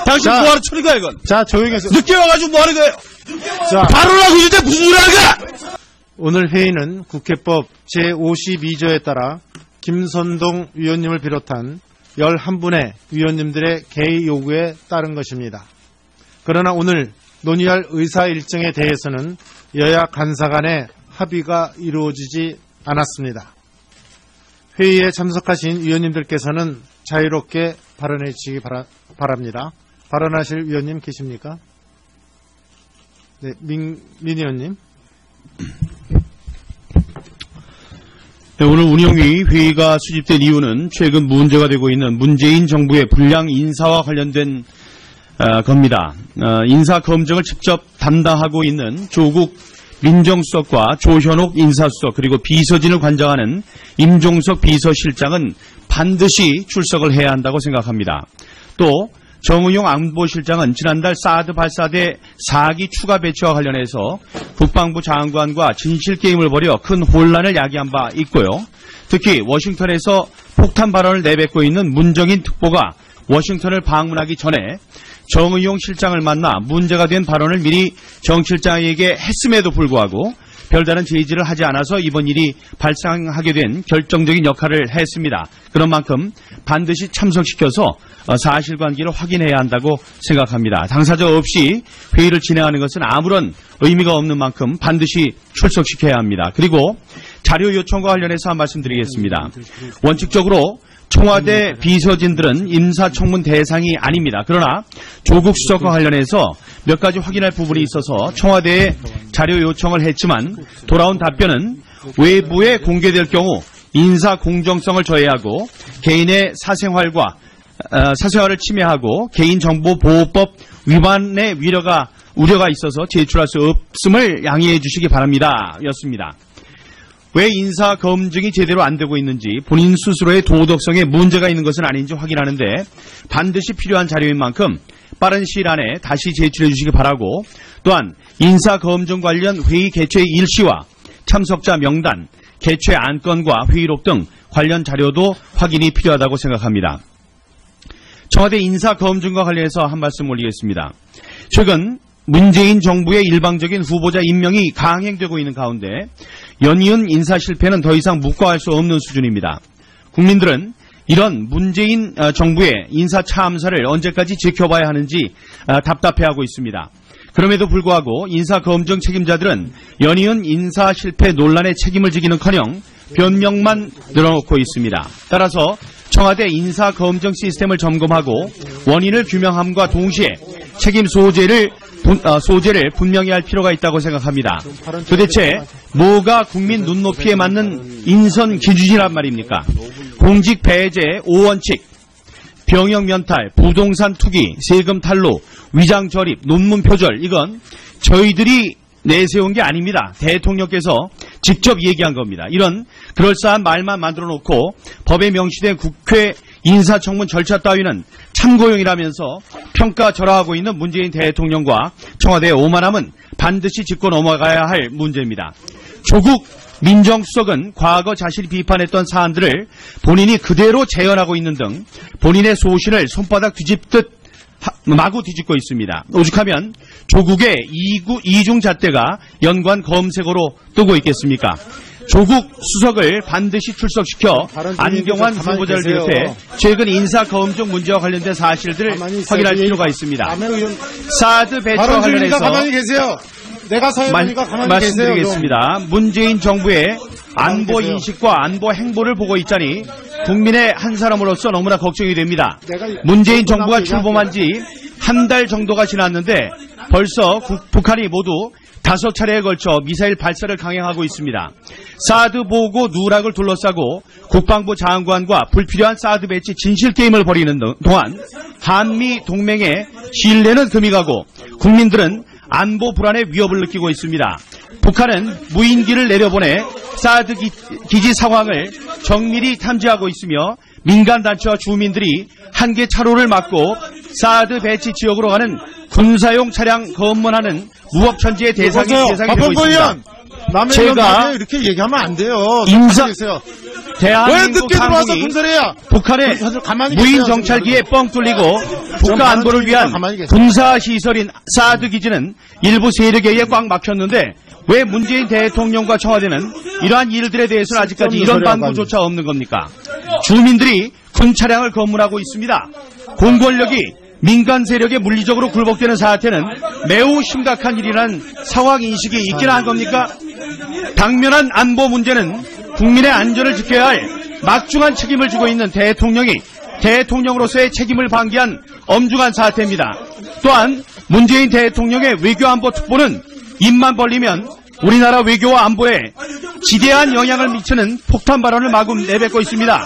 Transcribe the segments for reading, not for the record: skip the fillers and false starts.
당신 뭐하러 쳐는 거야, 이건? 자, 조용히 해서. 늦게 와가지고 뭐하는 거예요? 자, 발언하고 있는데 무슨 소리 하는 거야? 오늘 회의는 국회법 제52조에 따라 김선동 위원님을 비롯한 11분의 위원님들의 개의 요구에 따른 것입니다. 그러나 오늘 논의할 의사 일정에 대해서는 여야 간사 간의 합의가 이루어지지 않았습니다. 회의에 참석하신 위원님들께서는 자유롭게 발언해 주시기 바랍니다. 발언하실 위원님 계십니까? 네, 민 의원님. 네, 오늘 운영위 회의가 수집된 이유는 최근 문제가 되고 있는 문재인 정부의 불량 인사와 관련된 겁니다. 인사 검증을 직접 담당하고 있는 조국 민정수석과 조현옥 인사수석 그리고 비서진을 관장하는 임종석 비서실장은 반드시 출석을 해야 한다고 생각합니다. 또 정의용 안보실장은 지난달 사드 발사대 4기 추가 배치와 관련해서 국방부 장관과 진실게임을 벌여 큰 혼란을 야기한 바 있고요. 특히 워싱턴에서 폭탄 발언을 내뱉고 있는 문정인 특보가 워싱턴을 방문하기 전에 정의용 실장을 만나 문제가 된 발언을 미리 정 실장에게 했음에도 불구하고 별다른 제지를 하지 않아서 이번 일이 발생하게 된 결정적인 역할을 했습니다. 그런 만큼 반드시 참석시켜서 사실관계를 확인해야 한다고 생각합니다. 당사자 없이 회의를 진행하는 것은 아무런 의미가 없는 만큼 반드시 출석시켜야 합니다. 그리고 자료 요청과 관련해서 한 말씀 드리겠습니다. 원칙적으로 청와대 비서진들은 인사청문 대상이 아닙니다. 그러나 조국 수석과 관련해서 몇 가지 확인할 부분이 있어서 청와대에 자료 요청을 했지만 돌아온 답변은 외부에 공개될 경우 인사 공정성을 저해하고 개인의 사생활을 침해하고 개인정보보호법 위반의 우려가 있어서 제출할 수 없음을 양해해 주시기 바랍니다. 였습니다. 왜 인사 검증이 제대로 안 되고 있는지 본인 스스로의 도덕성에 문제가 있는 것은 아닌지 확인하는데 반드시 필요한 자료인 만큼 빠른 시일 안에 다시 제출해 주시기 바라고 또한 인사 검증 관련 회의 개최 일시와 참석자 명단, 개최 안건과 회의록 등 관련 자료도 확인이 필요하다고 생각합니다. 청와대 인사 검증과 관련해서 한 말씀 올리겠습니다. 최근 문재인 정부의 일방적인 후보자 임명이 강행되고 있는 가운데 연이은 인사 실패는 더 이상 묵과할 수 없는 수준입니다. 국민들은 이런 문재인 정부의 인사 참사를 언제까지 지켜봐야 하는지 답답해하고 있습니다. 그럼에도 불구하고 인사 검증 책임자들은 연이은 인사 실패 논란의 책임을 지기는커녕 변명만 늘어놓고 있습니다. 따라서 청와대 인사 검증 시스템을 점검하고 원인을 규명함과 동시에 책임 소재를 분명히 할 필요가 있다고 생각합니다. 도대체 뭐가 국민 눈높이에 맞는 인선 기준이란 말입니까? 공직 배제 5원칙, 병역 면탈, 부동산 투기, 세금 탈루, 위장 절입, 논문 표절, 이건 저희들이 내세운 게 아닙니다. 대통령께서 직접 얘기한 겁니다. 이런 그럴싸한 말만 만들어 놓고 법에 명시된 국회 인사청문 절차 따위는 참고용이라면서 평가절하하고 있는 문재인 대통령과 청와대의 오만함은 반드시 짚고 넘어가야 할 문제입니다. 조국 민정수석은 과거 자신이 비판했던 사안들을 본인이 그대로 재현하고 있는 등 본인의 소신을 손바닥 뒤집듯 마구 뒤집고 있습니다. 오죽하면 조국의 이중잣대가 연관 검색어로 뜨고 있겠습니까? 조국 수석을 반드시 출석시켜 안경환 후보자를 비롯해 최근 인사 검증 문제와 관련된 사실들을 확인할 필요가 있습니다. 사드 배치와 관련해서 가만히 계세요. 내가 서해보니까 가만히 계세요. 말씀드리겠습니다. 문재인 정부의 안보 인식과 안보 행보를 보고 있자니 국민의 한 사람으로서 너무나 걱정이 됩니다. 문재인 정부가 출범한 지 한 달 정도가 지났는데 벌써 북한이 모두 5차례에 걸쳐 미사일 발사를 강행하고 있습니다. 사드 보고 누락을 둘러싸고 국방부 장관과 불필요한 사드 배치 진실게임을 벌이는 동안 한미 동맹의 신뢰는 금이 가고 국민들은 안보 불안의 위협을 느끼고 있습니다. 북한은 무인기를 내려보내 사드 기지 상황을 정밀히 탐지하고 있으며 민간단체와 주민들이 한계 차로를 막고 사드 배치 지역으로 가는 군사용 차량 검문하는 무법천지의 대상이 되고 있습니다. 제가 이렇게 얘기하면 안 돼요. 인사 왜 대한민국 늦게 들어와서 상공이 군사래야? 북한의 가만히 무인 계세요, 정찰기에 지금. 뻥 뚫리고 국가 좀 안보를 위한 가만히 계세요. 군사 시설인 사드 기지는 일부 세력에 의해 꽉 막혔는데 왜 문재인 대통령과 청와대는 이러한 일들에 대해서는 아직까지 이런 반구조차 없는 겁니까? 주민들이 군 차량을 검문하고 있습니다. 공권력이 민간 세력에 물리적으로 굴복되는 사태는 매우 심각한 일이라는 상황 인식이 있긴 한 겁니까? 당면한 안보 문제는 국민의 안전을 지켜야 할 막중한 책임을 지고 있는 대통령이 대통령으로서의 책임을 방기한 엄중한 사태입니다. 또한 문재인 대통령의 외교안보 특보는 입만 벌리면 우리나라 외교와 안보에 지대한 영향을 미치는 폭탄 발언을 마구 내뱉고 있습니다.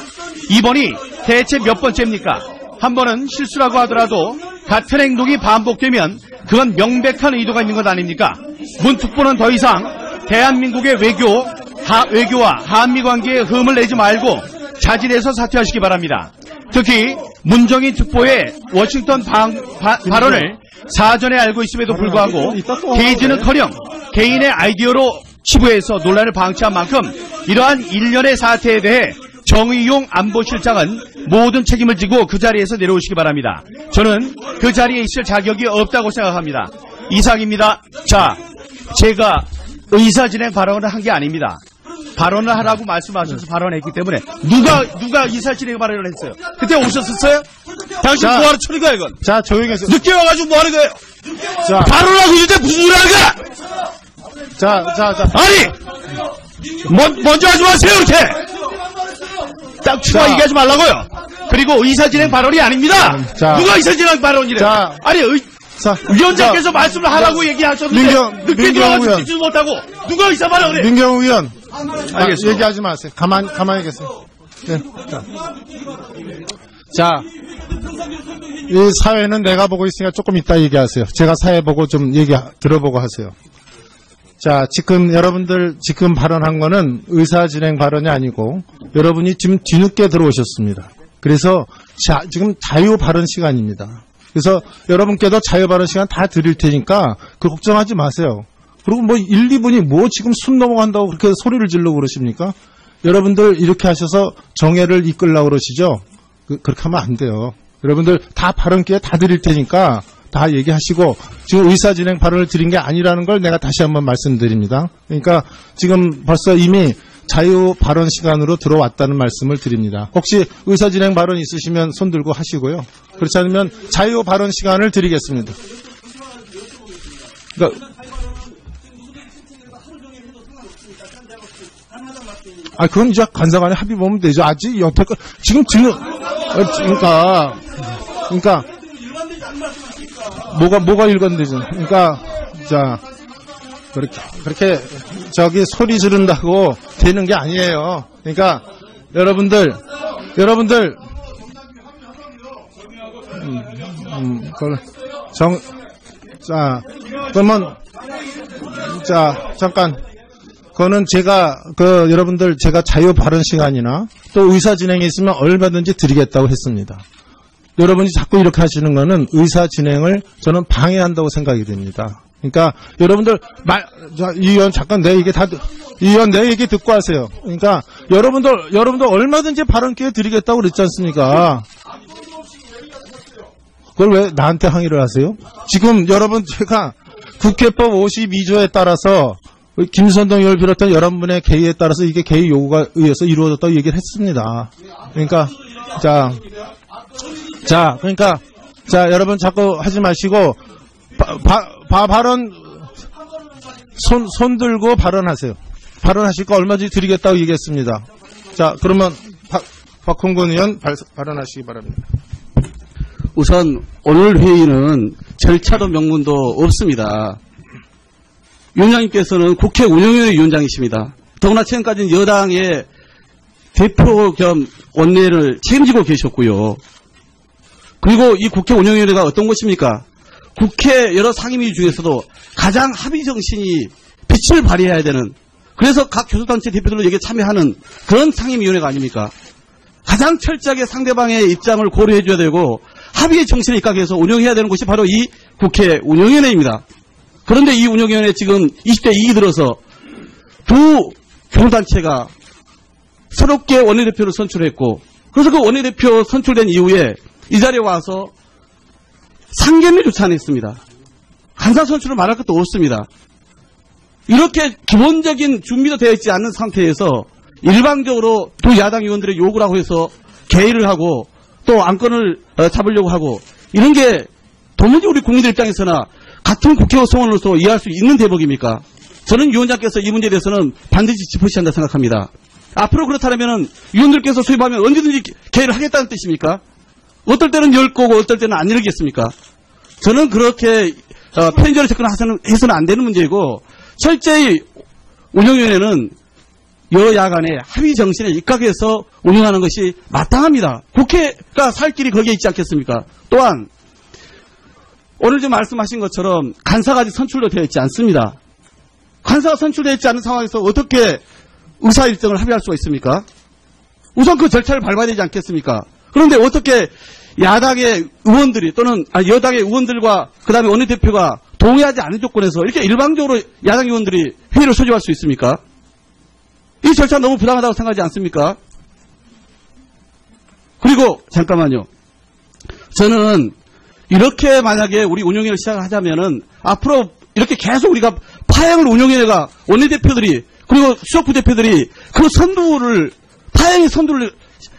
이번이 대체 몇 번째입니까? 한 번은 실수라고 하더라도 같은 행동이 반복되면 그건 명백한 의도가 있는 것 아닙니까? 문 특보는 더 이상 대한민국의 외교와 한미 관계에 흠을 내지 말고 자질해서 사퇴하시기 바랍니다. 특히 문정인 특보의 워싱턴 발언을 사전에 알고 있음에도 불구하고 게이지는커녕 개인의 아이디어로 치부해서 논란을 방치한 만큼 이러한 일련의 사태에 대해 정의용 안보실장은 모든 책임을 지고 그 자리에서 내려오시기 바랍니다. 저는 그 자리에 있을 자격이 없다고 생각합니다. 이상입니다. 자, 제가 의사진행 발언을 한 게 아닙니다. 발언을 하라고 말씀하셔서 발언했기 때문에 누가 의사진행 발언을 했어요? 그때 오셨었어요? 당신 뭐하러 쳐는 거야 이건? 자, 조용히 해서. 늦게 와가지고 뭐하는 거예요? 자, 발언하고 있는데 무슨 소리 하는 거야? 자. 아니! 먼저 하지 마세요 이렇게! 딱 추가 자. 얘기하지 말라고요. 그리고 의사진행 발언이 아닙니다. 자. 누가 의사진행 발언이래? 자. 아니 자, 위원장께서 말씀을 하라고 얘기하셨는데 늦게 민경 들어가서 의원. 듣지도 못하고 누가 의사 발언을 해? 민경우 의원. 알겠습니다. 얘기하지 마세요. 가만히 계세요. 네. 자, 이 사회는 내가 보고 있으니까 조금 이따 얘기하세요. 제가 사회 보고 좀 들어보고 하세요. 자, 여러분들 발언한 거는 의사진행 발언이 아니고 여러분이 지금 뒤늦게 들어오셨습니다. 그래서 지금 자유 발언 시간입니다. 그래서 여러분께도 자유 발언 시간 다 드릴 테니까 그 걱정하지 마세요. 그리고 1, 2분이 지금 숨 넘어간다고 그렇게 소리를 지르고 그러십니까? 여러분들 이렇게 하셔서 정회를 이끌려고 그러시죠? 그렇게 하면 안 돼요. 여러분들 다 발언 기회 다 드릴 테니까 다 얘기하시고 지금 의사진행 발언을 드린 게 아니라는 걸 내가 다시 한번 말씀드립니다. 그러니까 지금 벌써 이미 자유 발언 시간으로 들어왔다는 말씀을 드립니다. 혹시 의사진행 발언 있으시면 손 들고 하시고요. 그렇지 않으면 자유 발언 시간을 드리겠습니다. 그러니까 그건 이제 간사간에 합의 보면 되죠. 아직 여태껏 지금 그러니까 뭐가 일관되죠. 그러니까 자 그렇게 소리 지른다고 되는 게 아니에요. 그러니까 여러분들 그러면 잠깐. 그거는 여러분들 제가 자유 발언 시간이나 또 의사 진행이 있으면 얼마든지 드리겠다고 했습니다. 여러분이 자꾸 이렇게 하시는 거는 의사 진행을 저는 방해한다고 생각이 됩니다. 그러니까 여러분들 이 의원 잠깐 내 얘기 듣고 하세요. 그러니까 여러분들 얼마든지 발언 기회 드리겠다고 그랬지 않습니까? 그걸 왜 나한테 항의를 하세요? 지금 여러분 제가 국회법 52조에 따라서 김선동 의원을 비롯한 11분의 개의에 따라서 이게 개의 요구가 의해서 이루어졌다고 얘기를 했습니다. 그러니까 그러니까 여러분 자꾸 하지 마시고 발언 손 들고 발언하세요. 발언하실 거 얼마든지 드리겠다고 얘기했습니다. 자, 그러면 박홍근 의원 발언하시기 바랍니다. 우선 오늘 회의는 절차도 명분도 없습니다. 위원장님께서는 국회 운영위원회 위원장이십니다. 더구나 최근까지는 여당의 대표 겸 원내를 책임지고 계셨고요. 그리고 이 국회 운영위원회가 어떤 곳입니까? 국회 여러 상임위 중에서도 가장 합의 정신이 빛을 발휘해야 되는, 그래서 각 교섭단체 대표들로 여기에 참여하는 그런 상임위원회가 아닙니까? 가장 철저하게 상대방의 입장을 고려해 줘야 되고 합의의 정신에 입각해서 운영해야 되는 곳이 바로 이 국회 운영위원회입니다. 그런데 이 운영위원회 지금 20대 2기 들어서 두 교섭단체가 새롭게 원내대표를 선출했고, 그래서 그 원내대표 선출된 이후에 이 자리에 와서 상견례조차 안 했습니다. 간사 선출을 말할 것도 없습니다. 이렇게 기본적인 준비도 되어 있지 않은 상태에서 일방적으로 두 야당 의원들의 요구를 하고 해서 개의를 하고 또 안건을 잡으려고 하고, 이런 게 도무지 우리 국민들 입장에서나 같은 국회의원으로서 이해할 수 있는 대목입니까? 저는 위원장께서 이 문제에 대해서는 반드시 짚으셔야 한다 생각합니다. 앞으로 그렇다면 위원들께서 수입하면 언제든지 개의를 하겠다는 뜻입니까? 어떨 때는 열 거고 어떨 때는 안 열겠습니까? 저는 그렇게 편의적으로 접근해서는 안 되는 문제이고, 철저히 운영위원회는 여야 간의 합의 정신에 입각해서 운영하는 것이 마땅합니다. 국회가 살 길이 거기에 있지 않겠습니까? 또한 오늘 좀 말씀하신 것처럼 간사가 아직 선출도 되어 있지 않습니다. 간사가 선출되어 있지 않은 상황에서 어떻게 의사일정을 합의할 수가 있습니까? 우선 그 절차를 밟아야 되지 않겠습니까? 그런데 어떻게 야당의 의원들이 또는 여당의 의원들과 그다음에 원내대표가 동의하지 않은 조건에서 이렇게 일방적으로 야당 의원들이 회의를 소집할 수 있습니까? 이 절차 너무 부당하다고 생각하지 않습니까? 그리고 잠깐만요. 저는 이렇게 만약에 우리 운영위를 시작하자면은 앞으로 이렇게 계속 우리가 파행을 운영위가 원내대표들이 그리고 수석부대표들이 그 파행의 선두를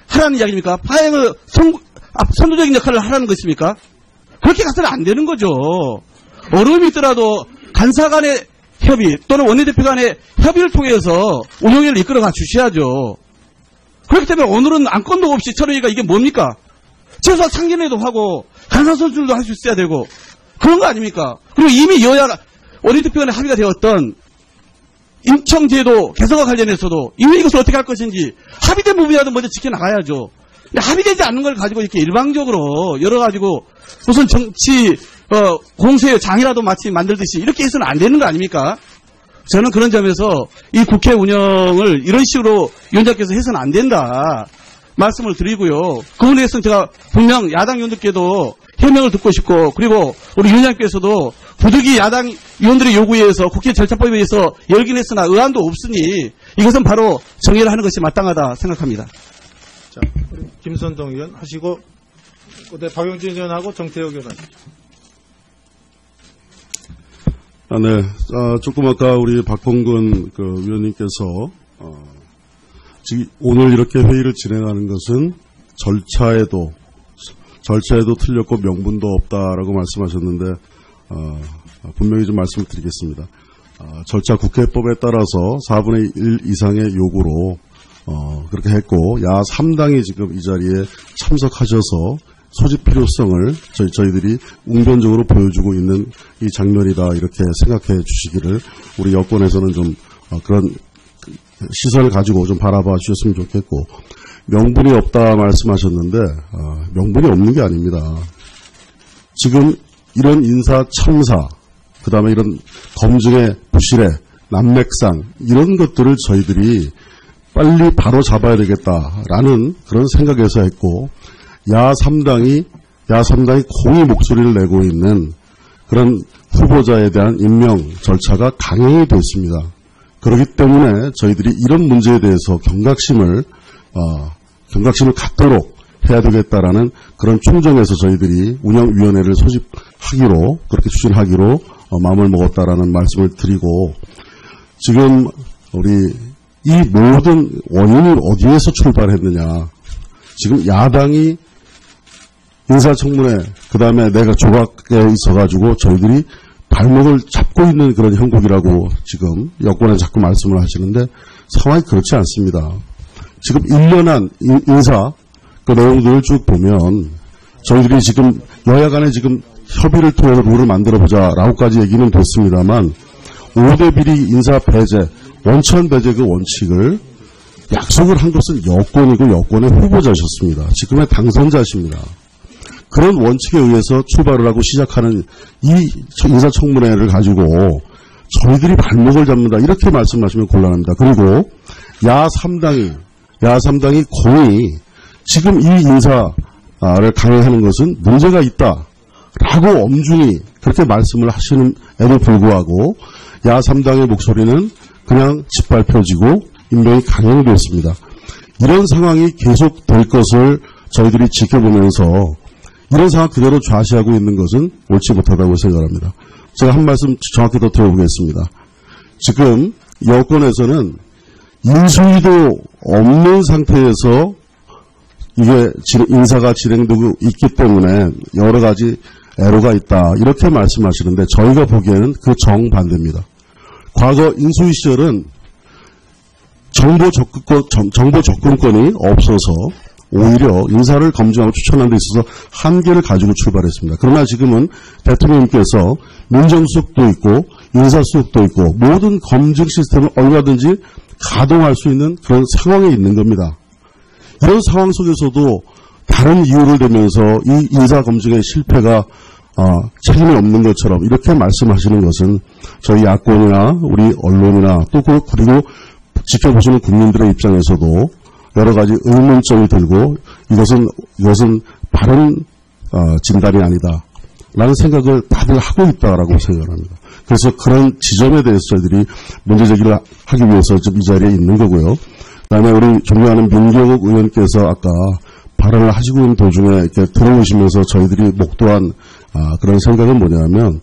하라는 이야기입니까? 파행의 선두적인 역할을 하라는 것입니까? 그렇게 가서는 안 되는 거죠. 어려움이 있더라도 간사 간의 협의 또는 원내대표 간의 협의를 통해서 운영위를 이끌어가 주셔야죠. 그렇기 때문에 오늘은 안건도 없이 철회가 이게 뭡니까? 최소한 상견례도 하고 간사 선출도 할 수 있어야 되고 그런 거 아닙니까? 그리고 이미 여야 원내대표 간에 합의가 되었던 임청제도 개선과 관련해서도 이미 이것을 어떻게 할 것인지 합의된 부분이라도 먼저 지켜나가야죠. 합의되지 않는 걸 가지고 이렇게 일방적으로 열어가지고 무슨 정치 공세의 장이라도 마치 만들듯이 이렇게 해서는 안 되는 거 아닙니까? 저는 그런 점에서 이 국회 운영을 이런 식으로 위원장께서 해서는 안 된다 말씀을 드리고요. 그 부분에 대해서는 제가 분명 야당 의원들께도 해명을 듣고 싶고, 그리고 우리 위원장께서도 부득이 야당 의원들의 요구에 의해서 국회 절차법에 의해서 열긴 했으나 의안도 없으니 이것은 바로 정의를 하는 것이 마땅하다 생각합니다. 자, 김선동 의원 하시고, 그다음에 박용진 의원하고 정태혁 의원. 네. 조금 아까 우리 박홍근 위원님께서, 지금 오늘 이렇게 회의를 진행하는 것은 절차에도 틀렸고 명분도 없다라고 말씀하셨는데, 분명히 좀 말씀을 드리겠습니다. 절차 국회법에 따라서 4분의 1 이상의 요구로, 그렇게 했고, 야 3당이 지금 이 자리에 참석하셔서 소집 필요성을 저희들이 웅변적으로 보여주고 있는 이 장면이다, 이렇게 생각해 주시기를 우리 여권에서는 좀 그런 시선을 가지고 좀 바라봐 주셨으면 좋겠고, 명분이 없다 말씀하셨는데 명분이 없는 게 아닙니다. 지금 이런 인사 참사, 그 다음에 이런 검증의 부실의 난맥상, 이런 것들을 저희들이 빨리 바로 잡아야 되겠다라는 그런 생각에서 했고, 야 3당이 공의 목소리를 내고 있는 그런 후보자에 대한 임명 절차가 강행이 됐습니다. 그렇기 때문에 저희들이 이런 문제에 대해서 경각심을 갖도록 해야 되겠다라는 그런 충정에서 저희들이 운영위원회를 소집하기로, 그렇게 추진하기로 마음을 먹었다라는 말씀을 드리고, 지금 우리 이 모든 원인이 어디에서 출발했느냐. 지금 야당이 인사청문회, 그 다음에 내가 조각에 있어가지고 저희들이 발목을 잡고 있는 그런 형국이라고 지금 여권에 자꾸 말씀을 하시는데 상황이 그렇지 않습니다. 지금 1년한 인사 그 내용들을 쭉 보면 저희들이 지금 여야 간에 지금 협의를 통해서 룰을 만들어보자라고까지 얘기는 됐습니다만 5대 비리 인사 배제, 원천 배제 그 원칙을 약속을 한 것은 여권이고 여권의 후보자셨습니다. 지금의 당선자십니다. 그런 원칙에 의해서 출발을 하고 시작하는 이 인사청문회를 가지고 저희들이 발목을 잡는다, 이렇게 말씀하시면 곤란합니다. 그리고 야 3당이 공이 지금 이 인사를 강행하는 것은 문제가 있다라고 엄중히 그렇게 말씀을 하시는에도 불구하고 야 3당의 목소리는 그냥 짓밟혀지고 임명이 강행되었습니다. 이런 상황이 계속될 것을 저희들이 지켜보면서 이런 상황 그대로 좌시하고 있는 것은 옳지 못하다고 생각합니다. 제가 한 말씀 정확히 더 드려보겠습니다. 지금 여권에서는 인수위도 없는 상태에서 이게 인사가 진행되고 있기 때문에 여러 가지 애로가 있다 이렇게 말씀하시는데 저희가 보기에는 그 정반대입니다. 과거 인수위 시절은 정보 접근권이 없어서 오히려 인사를 검증하고 추천하는 데 있어서 한계를 가지고 출발했습니다. 그러나 지금은 대통령님께서 민정수석도 있고 인사수석도 있고 모든 검증 시스템을 얼마든지 가동할 수 있는 그런 상황에 있는 겁니다. 이런 상황 속에서도 다른 이유를 대면서 이 인사검증의 실패가 책임이 없는 것처럼 이렇게 말씀하시는 것은 저희 야권이나 우리 언론이나 또 그리고 지켜보시는 국민들의 입장에서도 여러 가지 의문점이 들고 이것은 바른 진단이 아니다 라는 생각을 다들 하고 있다라고 생각합니다. 그래서 그런 지점에 대해서 저희들이 문제제기를 하기 위해서 지금 이 자리에 있는 거고요. 그다음에 우리 존경하는 민경욱 의원께서 아까 발언을 하시고 있는 도중에 이렇게 들어오시면서 저희들이 목도한 그런 생각은 뭐냐면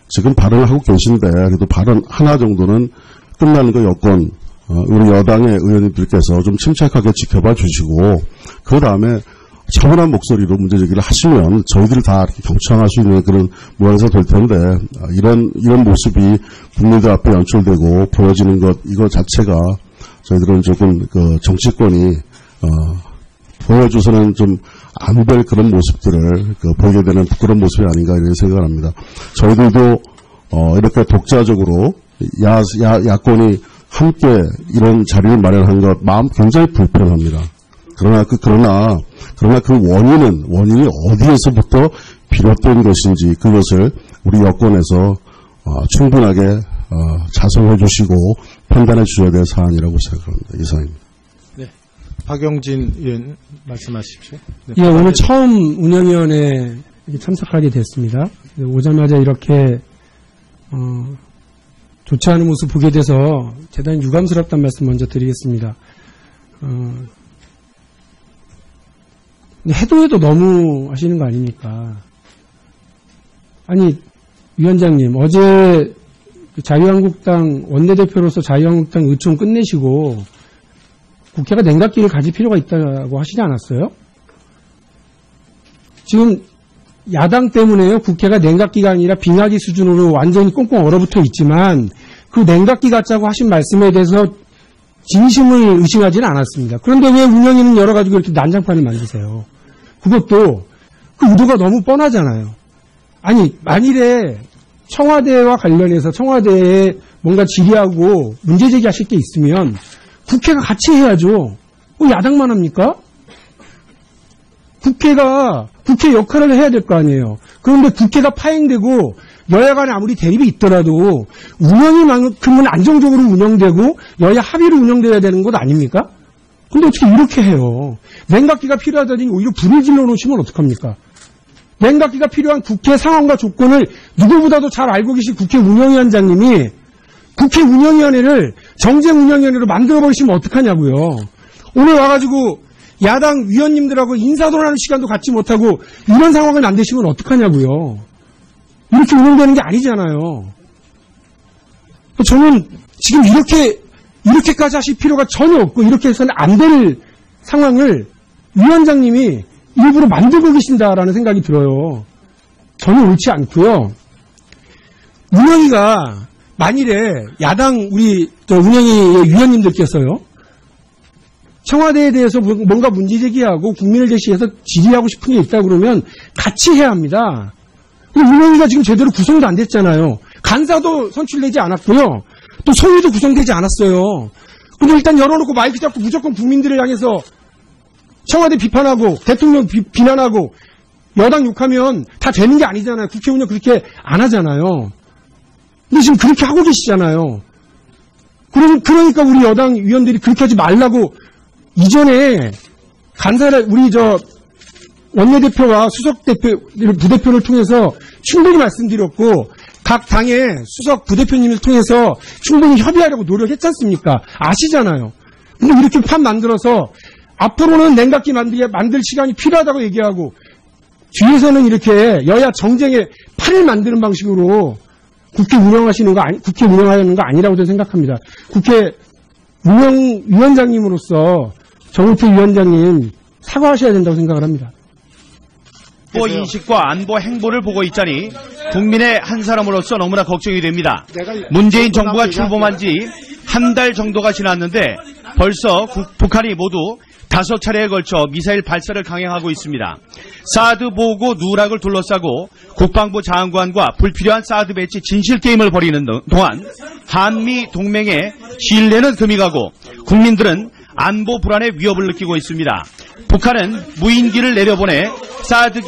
지금 발언을 하고 계신데 그래도 발언 하나 정도는 끝나는 거 여권 우리 여당의 의원님들께서 좀 침착하게 지켜봐 주시고 그 다음에 차분한 목소리로 문제제기를 하시면 저희들이 다 이렇게 경청할 수 있는 그런 모양새가 될 텐데 이런 모습이 국민들 앞에 연출되고 보여지는 것 이거 자체가 저희들은 조금 그 정치권이 보여줘서는 좀 안 될 그런 모습들을 보이게 되는 그런 모습이 아닌가 이렇게 생각을 합니다. 저희들도 이렇게 독자적으로 야권이 함께 이런 자리를 마련한 것 마음 굉장히 불편합니다. 그러나 그 원인이 어디에서부터 비롯된 것인지 그것을 우리 여권에서 충분하게 자성해 주시고 판단해 주셔야 될 사안이라고 생각합니다. 이상입니다. 네. 박용진 의원 말씀하십시오. 네. 예, 오늘 처음 운영위원회에 참석하게 됐습니다. 오자마자 이렇게 좋지 않은 모습 보게 돼서 대단히 유감스럽다는 말씀 먼저 드리겠습니다. 해도 너무 하시는 거 아닙니까? 아니, 위원장님, 어제 자유한국당 원내대표로서 자유한국당 의총 끝내시고 국회가 냉각기를 가질 필요가 있다고 하시지 않았어요? 지금 야당 때문에요. 국회가 냉각기가 아니라 빙하기 수준으로 완전히 꽁꽁 얼어붙어 있지만 그 냉각기 같자고 하신 말씀에 대해서 진심을 의심하지는 않았습니다. 그런데 왜 운영위는 열어가지고 이렇게 난장판을 만드세요? 그것도 그 의도가 너무 뻔하잖아요. 아니 만일에 청와대와 관련해서 청와대에 뭔가 질의하고 문제제기하실 게 있으면 국회가 같이 해야죠. 왜 야당만 합니까? 국회 역할을 해야 될 거 아니에요. 그런데 국회가 파행되고 여야 간에 아무리 대립이 있더라도 운영이만큼은 안정적으로 운영되고 여야 합의로 운영돼야 되는 것 아닙니까? 근데 어떻게 이렇게 해요? 냉각기가 필요하다니 오히려 불을 질러 놓으시면 어떡합니까? 냉각기가 필요한 국회 상황과 조건을 누구보다도 잘 알고 계신 국회 운영위원장님이 국회 운영위원회를 정쟁운영위원회로 만들어버리시면 어떡하냐고요. 오늘 와가지고 야당 위원님들하고 인사동하는 시간도 갖지 못하고 이런 상황을 만드시면 어떡하냐고요. 이렇게 운영되는 게 아니잖아요. 저는 지금 이렇게까지 하실 필요가 전혀 없고 이렇게 해서는 안 될 상황을 위원장님이 일부러 만들고 계신다라는 생각이 들어요. 전혀 옳지 않고요. 운영위가 만일에 야당 우리 운영위 위원님들께서요. 청와대에 대해서 뭔가 문제제기하고 국민을 대신해서 질의하고 싶은 게 있다 그러면 같이 해야 합니다. 운영위가 지금 제대로 구성도 안 됐잖아요. 간사도 선출되지 않았고요. 또 소위도 구성되지 않았어요. 근데 일단 열어놓고 마이크 잡고 무조건 국민들을 향해서 청와대 비판하고 대통령 비난하고 여당 욕하면 다 되는 게 아니잖아요. 국회 운영 그렇게 안 하잖아요. 근데 지금 그렇게 하고 계시잖아요. 그러니까 우리 여당 위원들이 그렇게 하지 말라고 이전에 간사를 우리 원내대표와 수석대표, 부대표를 통해서 충분히 말씀드렸고 각 당의 수석 부대표님을 통해서 충분히 협의하려고 노력했지 않습니까? 아시잖아요. 근데 이렇게 판 만들어서 앞으로는 냉각기 만들 시간이 필요하다고 얘기하고 뒤에서는 이렇게 여야 정쟁의 판을 만드는 방식으로 국회 운영하는 거 아니라고 저는 생각합니다. 국회 운영위원장님으로서 정우택 위원장님 사과하셔야 된다고 생각을 합니다. 안보 인식과 안보 행보를 보고 있자니 국민의 한 사람으로서 너무나 걱정이 됩니다. 문재인 정부가 출범한 지 한 달 정도가 지났는데 벌써 북한이 모두 5차례에 걸쳐 미사일 발사를 강행하고 있습니다. 사드 보고 누락을 둘러싸고 국방부 장관과 불필요한 사드 배치 진실게임을 벌이는 동안 한미 동맹의 신뢰는 금이 가고 국민들은 안보 불안의 위협을 느끼고 있습니다. 북한은 무인기를 내려보내 사드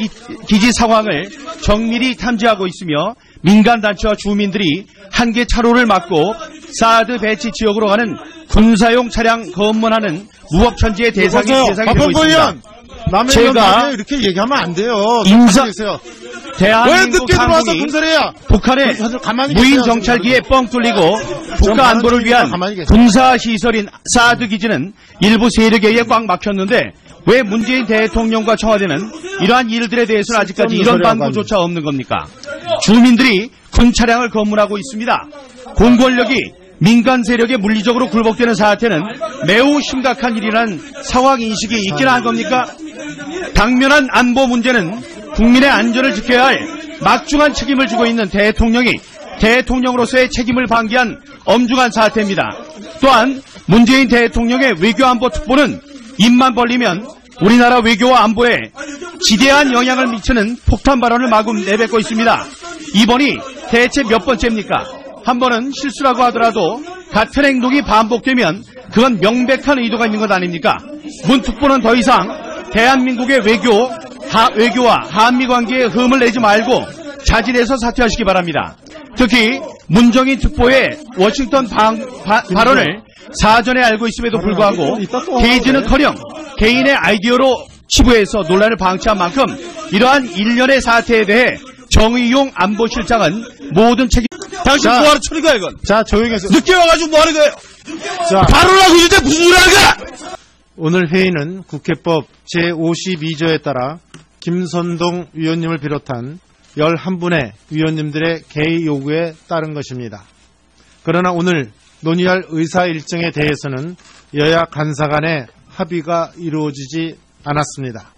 기지 상황을 정밀히 탐지하고 있으며 민간단체와 주민들이 한계 차로를 막고 사드 배치 지역으로 가는 군사용 차량 검문하는 무법천지의 대상이 되고 있습니다. 제가 이렇게 얘기하면 안 돼요. 대한민국 상공이 북한의 무인 정찰기에 뻥 뚫리고 국가 안보를 위한 군사시설인 사드 기지는 일부 세력에 의해 꽉 막혔는데 왜 문재인 대통령과 청와대는 이러한 일들에 대해서는 아직까지 이런 방구조차 없는 겁니까? 주민들이 군 차량을 검문하고 있습니다. 공권력이 민간 세력에 물리적으로 굴복되는 사태는 매우 심각한 일이라는 상황 인식이 있기나 한 겁니까? 당면한 안보 문제는 국민의 안전을 지켜야 할 막중한 책임을 지고 있는 대통령이 대통령으로서의 책임을 방기한 엄중한 사태입니다. 또한 문재인 대통령의 외교안보 특보는 입만 벌리면 우리나라 외교와 안보에 지대한 영향을 미치는 폭탄 발언을 마구 내뱉고 있습니다. 이번이 대체 몇 번째입니까? 한 번은 실수라고 하더라도 같은 행동이 반복되면 그건 명백한 의도가 있는 것 아닙니까? 문 특보는 더 이상 대한민국의 외교와 한미 관계에 흠을 내지 말고 자진해서 사퇴하시기 바랍니다. 특히 문정인 특보의 워싱턴 발언을 사전에 알고 있음에도 불구하고 게이지는커녕 개인의 아이디어로 치부해서 논란을 방치한 만큼 이러한 일련의 사태에 대해 정의용 안보실장은 모든 책임. 당신 뭐하러 쳐는 거야 이건? 자, 조용히 해서. 늦게 와가지고 뭐하는 거예요? 자, 발언하고 있는데 무슨 소리 하는 거야? 오늘 회의는 국회법 제52조에 따라 김선동 위원님을 비롯한 11분의 위원님들의 개의 요구에 따른 것입니다. 그러나 오늘 논의할 의사 일정에 대해서는 여야 간사 간의 합의가 이루어지지 않았습니다.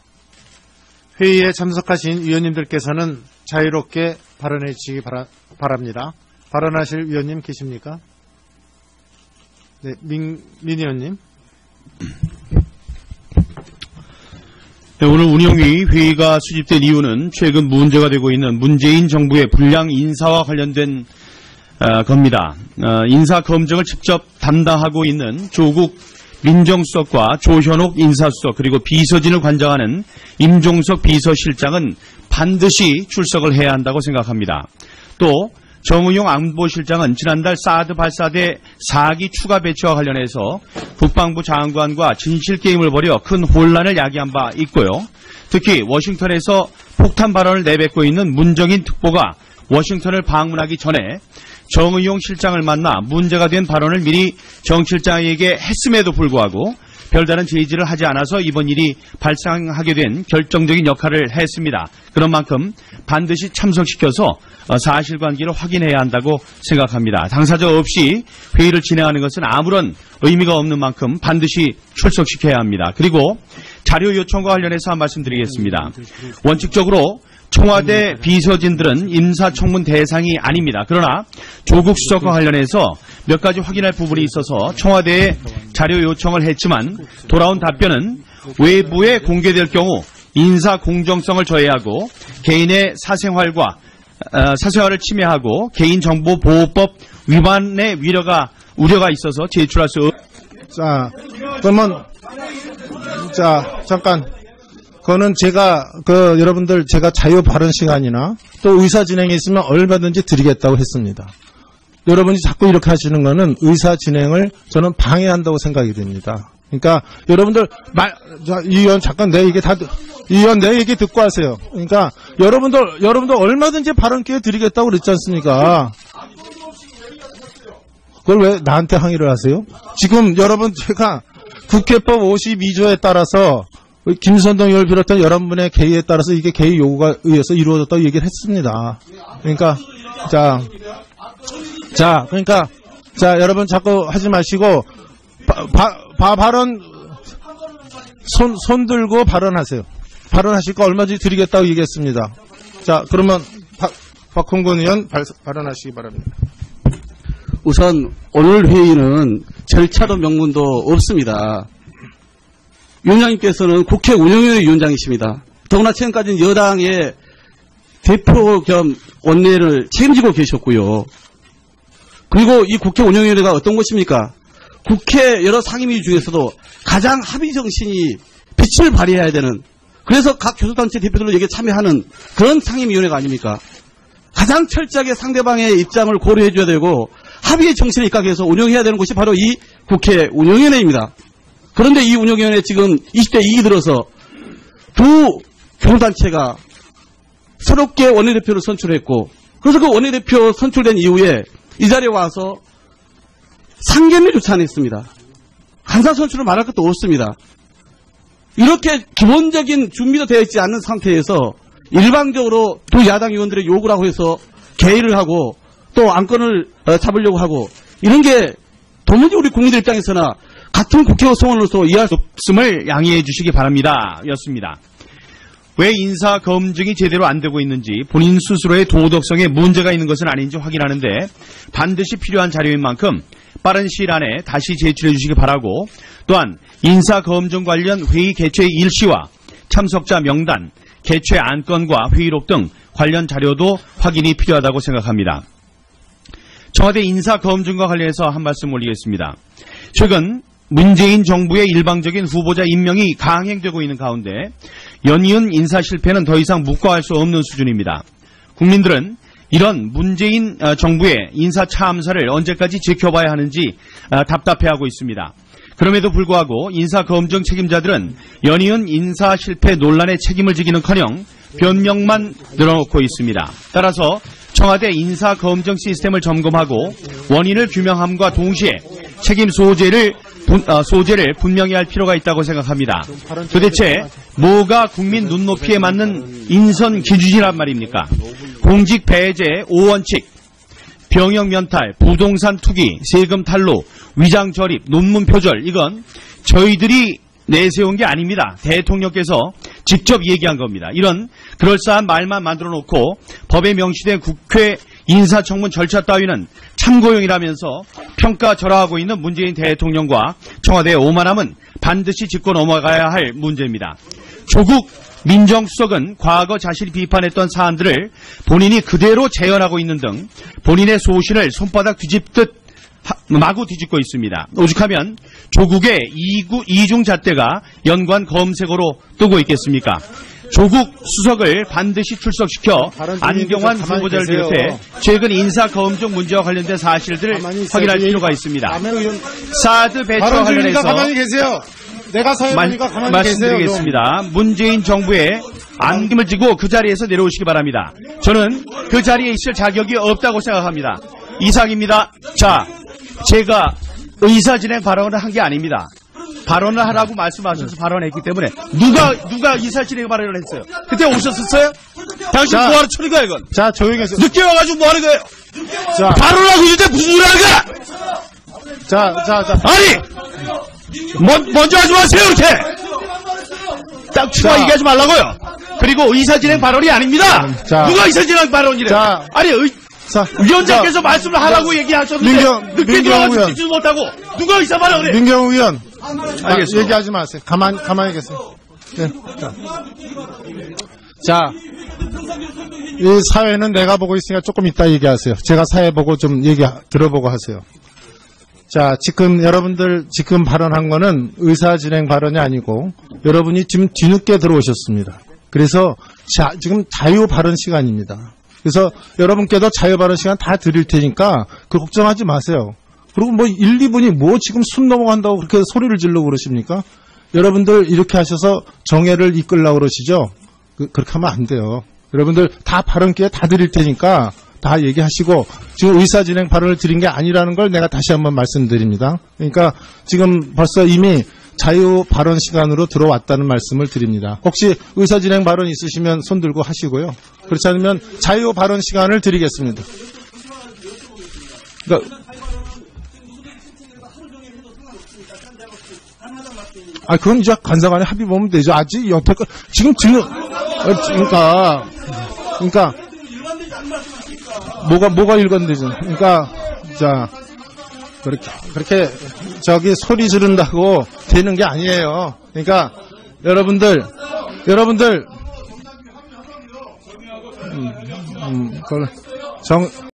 회의에 참석하신 위원님들께서는 자유롭게 발언해 주시기 바랍니다. 발언하실 위원님 계십니까? 네, 민 의원님. 네, 오늘 운영위 회의가 수집된 이유는 최근 문제가 되고 있는 문재인 정부의 불량 인사와 관련된 겁니다. 인사 검증을 직접 담당하고 있는 조국 민정수석과 조현옥 인사수석 그리고 비서진을 관장하는 임종석 비서실장은 반드시 출석을 해야 한다고 생각합니다. 또 정의용 안보실장은 지난달 사드 발사대 4기 추가 배치와 관련해서 국방부 장관과 진실게임을 벌여 큰 혼란을 야기한 바 있고요. 특히 워싱턴에서 폭탄 발언을 내뱉고 있는 문정인 특보가 워싱턴을 방문하기 전에 정의용 실장을 만나 문제가 된 발언을 미리 정 실장에게 했음에도 불구하고 별다른 제지를 하지 않아서 이번 일이 발생하게 된 결정적인 역할을 했습니다. 그런 만큼 반드시 참석시켜서 사실관계를 확인해야 한다고 생각합니다. 당사자 없이 회의를 진행하는 것은 아무런 의미가 없는 만큼 반드시 출석시켜야 합니다. 그리고 자료 요청과 관련해서 한 말씀 드리겠습니다. 원칙적으로 청와대 비서진들은 인사청문 대상이 아닙니다. 그러나 조국 수석과 관련해서 몇 가지 확인할 부분이 있어서 청와대에 자료 요청을 했지만 돌아온 답변은 외부에 공개될 경우 인사 공정성을 저해하고 개인의 사생활을 침해하고 개인정보보호법 위반의 우려가 있어서 제출할 수 자, 그러면 잠깐. 그거는 여러분들 제가 자유 발언 시간이나 또 의사 진행에 있으면 얼마든지 드리겠다고 했습니다. 여러분이 자꾸 이렇게 하시는 거는 의사 진행을 저는 방해한다고 생각이 됩니다. 그러니까 여러분들 이 의원 잠깐 내 얘기 듣고 하세요. 그러니까 여러분들 얼마든지 발언 기회 드리겠다고 그랬지 않습니까? 그걸 왜 나한테 항의를 하세요? 지금 여러분 제가 국회법 52조에 따라서 김선동 의원을 비롯한 11분의 개의에 따라서 이게 개의 요구가 의해서 이루어졌다고 얘기를 했습니다. 그러니까 자, 여러분 자꾸 하지 마시고 발언 손 들고 발언하세요. 발언하실 거 얼마든지 드리겠다고 얘기했습니다. 자, 그러면 박홍근 의원 발언하시기 바랍니다. 우선 오늘 회의는 절차도 명분도 없습니다. 위원장님께서는 국회 운영위원회 위원장이십니다. 더구나 최근까지는 여당의 대표 겸 원내를 책임지고 계셨고요. 그리고 이 국회 운영위원회가 어떤 곳입니까? 국회 여러 상임위 중에서도 가장 합의 정신이 빛을 발휘해야 되는, 그래서 각 교섭단체 대표들로 여기에 참여하는 그런 상임위원회가 아닙니까? 가장 철저하게 상대방의 입장을 고려해줘야 되고 합의의 정신에 입각해서 운영해야 되는 곳이 바로 이 국회 운영위원회입니다. 그런데 이 운영위원회 지금 20대 2기 들어서 두 교섭단체가 새롭게 원내대표를 선출했고, 그래서 그 원내대표 선출된 이후에 이 자리에 와서 상견례조차 안 했습니다. 간사 선출을 말할 것도 없습니다. 이렇게 기본적인 준비도 되어 있지 않는 상태에서 일방적으로 두 야당 의원들의 요구를 하고 해서 개의를 하고 또 안건을 잡으려고 하고, 이런 게 도무지 우리 국민들 입장에서나 같은 국회의원 성원으로서 이해할 수 없음을 양해해 주시기 바랍니다. 였습니다. 왜 인사 검증이 제대로 안 되고 있는지, 본인 스스로의 도덕성에 문제가 있는 것은 아닌지 확인하는데 반드시 필요한 자료인 만큼 빠른 시일 안에 다시 제출해 주시기 바라고, 또한 인사 검증 관련 회의 개최 일시와 참석자 명단, 개최 안건과 회의록 등 관련 자료도 확인이 필요하다고 생각합니다. 청와대 인사 검증과 관련해서 한 말씀 올리겠습니다. 최근 문재인 정부의 일방적인 후보자 임명이 강행되고 있는 가운데 연이은 인사 실패는 더 이상 묵과할 수 없는 수준입니다. 국민들은 이런 문재인 정부의 인사 참사를 언제까지 지켜봐야 하는지 답답해하고 있습니다. 그럼에도 불구하고 인사 검증 책임자들은 연이은 인사 실패 논란의 책임을 지기는커녕 변명만 늘어놓고 있습니다. 따라서 청와대 인사 검증 시스템을 점검하고 원인을 규명함과 동시에 책임 소재를 분명히 할 필요가 있다고 생각합니다. 도대체 뭐가 국민 눈높이에 맞는 인선 기준이란 말입니까? 공직 배제 5원칙, 병역 면탈, 부동산 투기, 세금 탈루, 위장 절입, 논문 표절, 이건 저희들이 내세운 게 아닙니다. 대통령께서 직접 얘기한 겁니다. 이런 그럴싸한 말만 만들어 놓고 법에 명시된 국회 인사청문 절차 따위는 참고용이라면서 평가절하하고 있는 문재인 대통령과 청와대의 오만함은 반드시 짚고 넘어가야 할 문제입니다. 조국 민정수석은 과거 자신이 비판했던 사안들을 본인이 그대로 재현하고 있는 등 본인의 소신을 손바닥 뒤집듯 마구 뒤집고 있습니다. 오죽하면 조국의 이중잣대가 연관 검색어로 뜨고 있겠습니까? 조국 수석을 반드시 출석시켜 안경환 후보자를 비롯해 최근 인사 검증 문제와 관련된 사실들을 확인할 필요가 있습니다. 사드 배치와 관련해서 가만히 계세요. 내가 사회보니까 가만히 말씀드리겠습니다. 문재인 정부의 안김을 지고 그 자리에서 내려오시기 바랍니다. 저는 그 자리에 있을 자격이 없다고 생각합니다. 이상입니다. 자, 제가 의사진행 발언을 한 게 아닙니다. 발언을 하라고 말씀하셔서 발언했기 때문에 누가 의사진행 발언을 했어요? 그때 오셨었어요? 당신 뭐하러 처리가 이건? 자, 조용히 해서. 늦게 와가지고 뭐하는 거예요? 자, 발언하고 있는데 무슨 소리 하는 거야? 자. 아니! 먼저 하지 마세요, 이렇게! 딱 추가 얘기하지 말라고요! 그리고 의사진행 발언이 아닙니다! 누가 의사진행 발언이래? 아니, 위원장께서 말씀을 하라고 얘기하셨는데 늦게 들어가서 듣지도 못하고 누가 의사 발언을 해? 민경우 의원, 알겠습니다. 얘기하지 마세요. 가만히 계세요. 네. 자, 이 사회는 내가 보고 있으니까 조금 이따 얘기하세요. 제가 사회 보고 좀 들어보고 하세요. 자, 여러분들 지금 발언한 거는 의사진행 발언이 아니고 여러분이 지금 뒤늦게 들어오셨습니다. 그래서 지금 자유 발언 시간입니다. 그래서 여러분께도 자유 발언 시간 다 드릴 테니까 걱정하지 마세요. 그리고 1, 2분이 지금 숨 넘어간다고 그렇게 소리를 지르고 그러십니까? 여러분들 이렇게 하셔서 정회를 이끌려고 그러시죠? 그렇게 하면 안 돼요. 여러분들 다 발언 기회 다 드릴 테니까 다 얘기하시고, 지금 의사진행 발언을 드린 게 아니라는 걸 내가 다시 한번 말씀드립니다. 그러니까 지금 벌써 이미 자유 발언 시간으로 들어왔다는 말씀을 드립니다. 혹시 의사진행 발언 있으시면 손 들고 하시고요. 그렇지 않으면 자유 발언 시간을 드리겠습니다. 그러니까 그건 이제 간사간에 합의 보면 되죠. 아직 여태껏 지금 그러니까 뭐가 일관되죠. 그러니까 자 그렇게 저기 소리 지른다고 되는 게 아니에요. 그러니까 여러분들 그걸